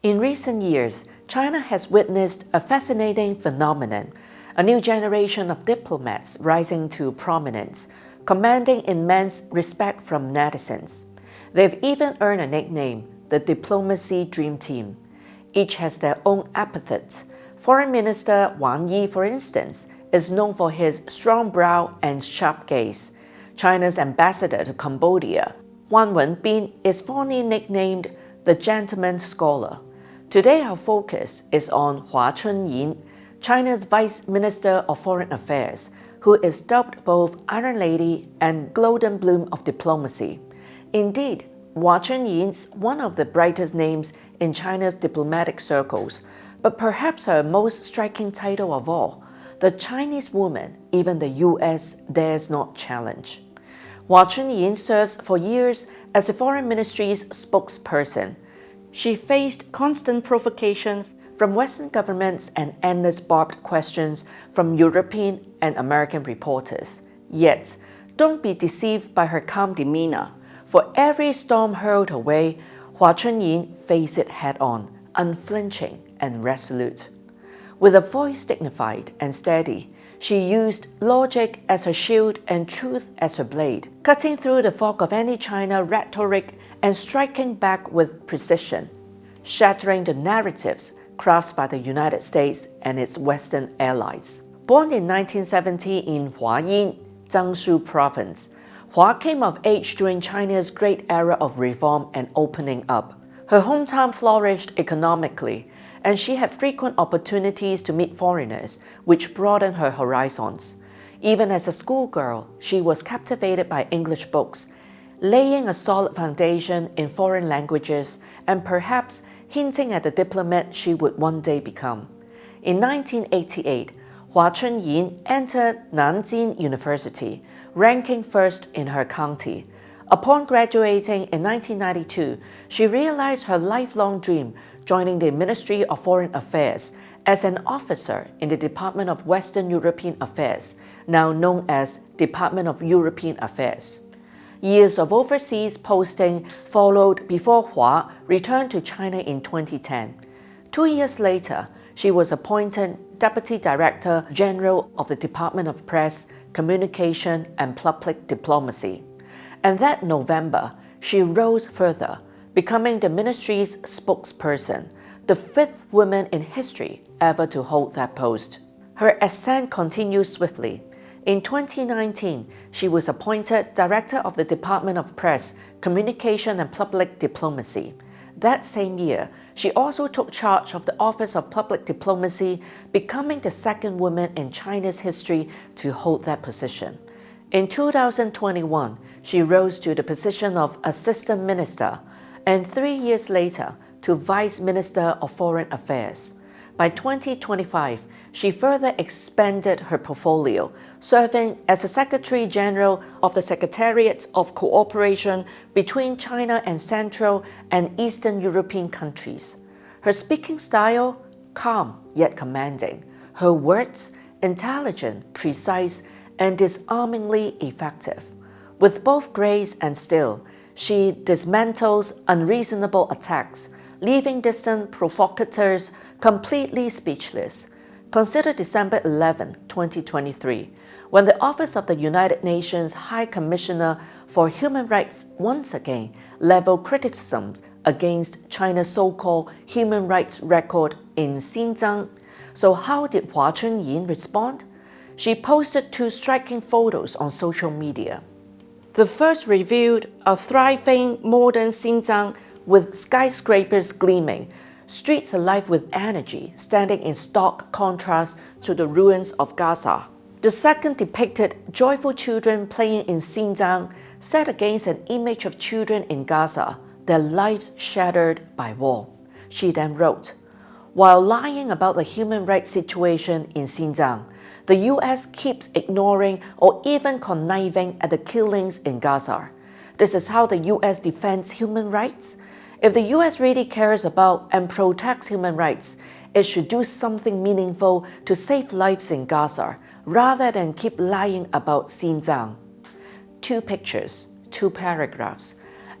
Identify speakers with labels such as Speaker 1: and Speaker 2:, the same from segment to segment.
Speaker 1: In recent years, China has witnessed a fascinating phenomenon, a new generation of diplomats rising to prominence, commanding immense respect from netizens. They've even earned a nickname, the Diplomacy Dream Team. Each has their own epithets. Foreign Minister Wang Yi, for instance, is known for his strong brow and sharp gaze. China's ambassador to Cambodia, Wang Wenbin, is fondly nicknamed the Gentleman Scholar. Today our focus is on Hua Chunying, China's Vice Minister of Foreign Affairs, who is dubbed both Iron Lady and Golden Bloom of Diplomacy. Indeed, Hua Chunying's one of the brightest names in China's diplomatic circles, but perhaps her most striking title of all, the Chinese woman even the US dares not challenge. Hua Chunying serves for years as the Foreign Ministry's spokesperson. She faced constant provocations from Western governments and endless barbed questions from European and American reporters. Yet, don't be deceived by her calm demeanor. For every storm hurled her way, Hua Chunying faced it head-on, unflinching and resolute. With a voice dignified and steady, she used logic as her shield and truth as her blade, cutting through the fog of any China rhetoric and striking back with precision, shattering the narratives crafted by the United States and its Western allies. Born in 1970 in Huayin, Jiangsu Province, Hua came of age during China's great era of reform and opening up. Her hometown flourished economically, and she had frequent opportunities to meet foreigners, which broadened her horizons. Even as a schoolgirl, she was captivated by English books, laying a solid foundation in foreign languages and perhaps hinting at the diplomat she would one day become. In 1988, Hua Chunying entered Nanjing University, ranking first in her county. Upon graduating in 1992, she realized her lifelong dream, joining the Ministry of Foreign Affairs as an officer in the Department of Western European Affairs, now known as Department of European Affairs. Years of overseas posting followed before Hua returned to China in 2010. 2 years later, she was appointed Deputy Director General of the Department of Press, Communication and Public Diplomacy. And that November, she rose further, becoming the ministry's spokesperson, the fifth woman in history ever to hold that post. Her ascent continues swiftly. In 2019, she was appointed Director of the Department of Press, Communication and Public Diplomacy. That same year, she also took charge of the Office of Public Diplomacy, becoming the second woman in China's history to hold that position. In 2021, she rose to the position of Assistant Minister, and 3 years later to Vice Minister of Foreign Affairs. By 2025, she further expanded her portfolio, serving as the Secretary General of the Secretariat of Cooperation between China and Central and Eastern European countries. Her speaking style, calm yet commanding. Her words, intelligent, precise, and disarmingly effective. With both grace and skill, she dismantles unreasonable attacks, leaving distant provocateurs completely speechless. Consider December 11, 2023, when the Office of the United Nations High Commissioner for Human Rights once again leveled criticisms against China's so-called human rights record in Xinjiang. So how did Hua Chunying respond? She posted 2 striking photos on social media. The first revealed a thriving modern Xinjiang with skyscrapers gleaming, streets alive with energy, standing in stark contrast to the ruins of Gaza. The second depicted joyful children playing in Xinjiang, set against an image of children in Gaza, their lives shattered by war. She then wrote, "While lying about the human rights situation in Xinjiang, the US keeps ignoring or even conniving at the killings in Gaza. This is how the US defends human rights? If the US really cares about and protects human rights, it should do something meaningful to save lives in Gaza, rather than keep lying about Xinjiang. 2 pictures, 2 paragraphs,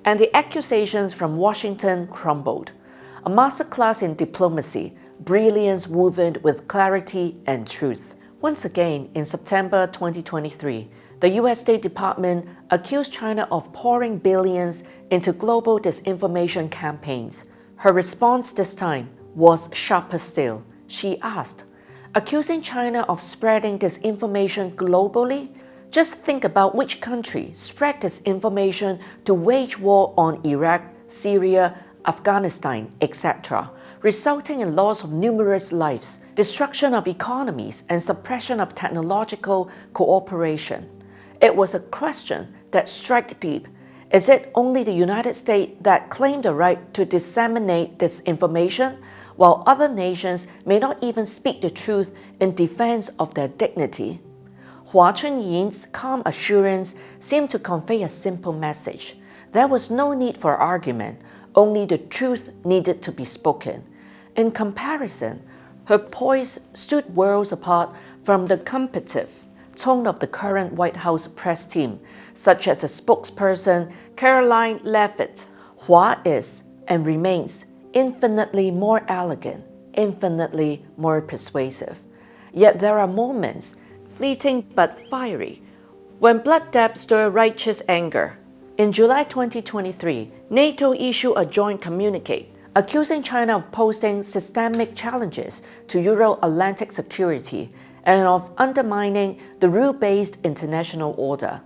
Speaker 1: and the accusations from Washington crumbled. A masterclass in diplomacy, brilliance woven with clarity and truth. Once again, in September 2023, the US State Department accused China of pouring billions into global disinformation campaigns. Her response this time was sharper still. She asked, accusing China of spreading disinformation globally? Just think about which country spread disinformation to wage war on Iraq, Syria, Afghanistan, etc., resulting in loss of numerous lives, destruction of economies, and suppression of technological cooperation. It was a question that struck deep. Is it only the United States that claim the right to disseminate disinformation, while other nations may not even speak the truth in defense of their dignity? Hua Chunying's calm assurance seemed to convey a simple message. There was no need for argument, only the truth needed to be spoken. In comparison, her poise stood worlds apart from the combative tone of the current White House press team, such as the spokesperson Caroline Leavitt. Hua is and remains infinitely more elegant, infinitely more persuasive. Yet there are moments, fleeting but fiery, when blood depths stir righteous anger. In July 2023, NATO issued a joint communique accusing China of posing systemic challenges to Euro-Atlantic security and of undermining the rule-based international order.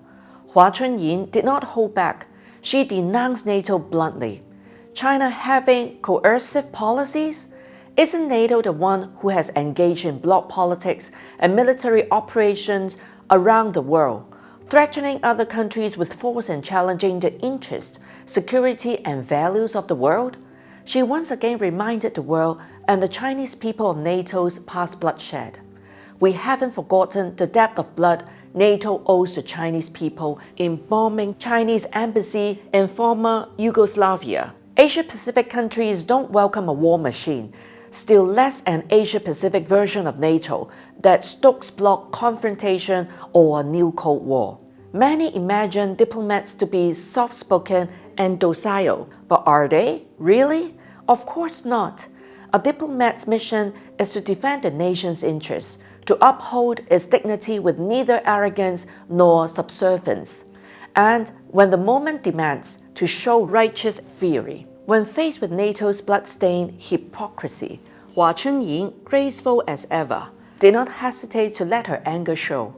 Speaker 1: Hua Chunying did not hold back. She denounced NATO bluntly. China having coercive policies? Isn't NATO the one who has engaged in bloc politics and military operations around the world, threatening other countries with force and challenging the interests, security, and values of the world? She once again reminded the world and the Chinese people of NATO's past bloodshed. We haven't forgotten the debt of blood NATO owes the Chinese people in bombing Chinese embassy in former Yugoslavia. Asia-Pacific countries don't welcome a war machine, still less an Asia-Pacific version of NATO that stokes bloc confrontation or a new Cold War. Many imagine diplomats to be soft-spoken and docile, but are they? Really? Of course not. A diplomat's mission is to defend the nation's interests, to uphold its dignity with neither arrogance nor subservience, and when the moment demands, to show righteous fury. When faced with NATO's bloodstained hypocrisy, Hua Chunying, graceful as ever, did not hesitate to let her anger show.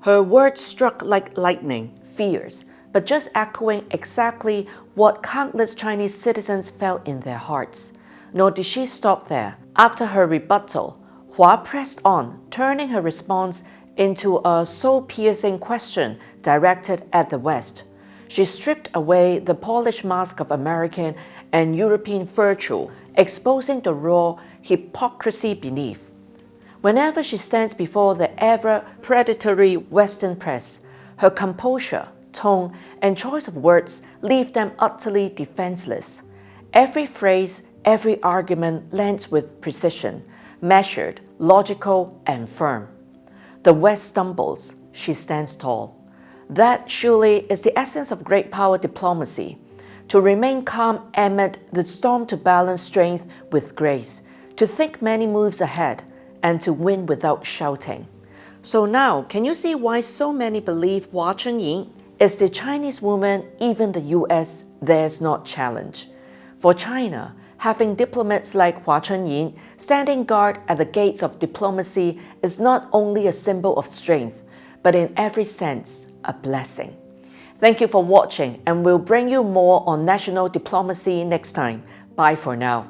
Speaker 1: Her words struck like lightning, fierce, but just echoing exactly what countless Chinese citizens felt in their hearts. Nor did she stop there. After her rebuttal, Hua pressed on, turning her response into a soul-piercing question directed at the West. She stripped away the polished mask of American and European virtue, exposing the raw hypocrisy beneath. Whenever she stands before the ever-predatory Western press, her composure, tone, and choice of words leave them utterly defenseless. Every phrase, every argument lands with precision, measured, logical, and firm. The West stumbles, she stands tall. That surely is the essence of great power diplomacy, to remain calm amid the storm, to balance strength with grace, to think many moves ahead, and to win without shouting. So now, can you see why so many believe Hua Chunying is the Chinese woman even the US dares not challenge? For China, having diplomats like Hua Chunying standing guard at the gates of diplomacy is not only a symbol of strength, but in every sense, a blessing. Thank you for watching, and we'll bring you more on national diplomacy next time. Bye for now.